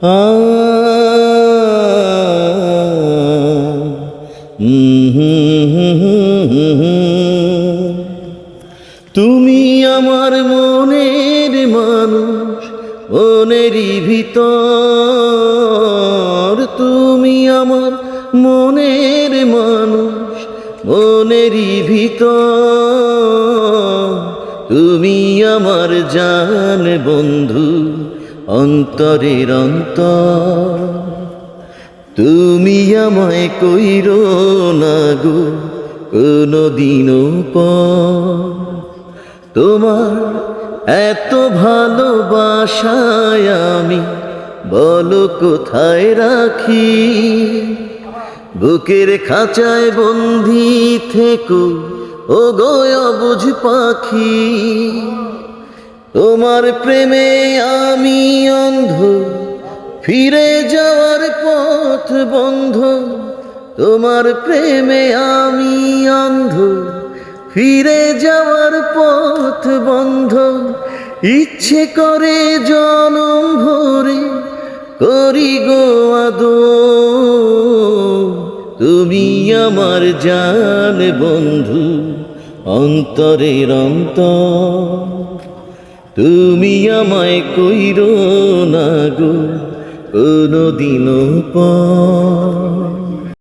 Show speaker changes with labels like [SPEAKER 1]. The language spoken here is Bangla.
[SPEAKER 1] আ তুমি আমার মনের মানুষ, মনেরই ভিতর। তুমি আমার মনের মানুষ, মনেরই ভিতর। তুমি আমার জান বন্ধু, অন্তরের অন্তর। তুমি আমায় কইরো না গো কোনদিনও পর। তোমার এত ভালোবাসায় আমি বলো কোথায় রাখি। বুকের খাঁচায় বন্দি থেকো ও গো অবুঝ পাখি। তোমার প্রেমে আমি অন্ধ, ফিরে যাওয়ার পথ বন্ধ। তোমার প্রেমে আমি অন্ধ, ফিরে যাওয়ার পথ বন্ধ। ইচ্ছে করে জনম ভরে করি গো আদর। তুমি আমার জান বন্ধু, অন্তরের অন্তর। তুমি আমায় কইরো না গো কোনদিনও পর।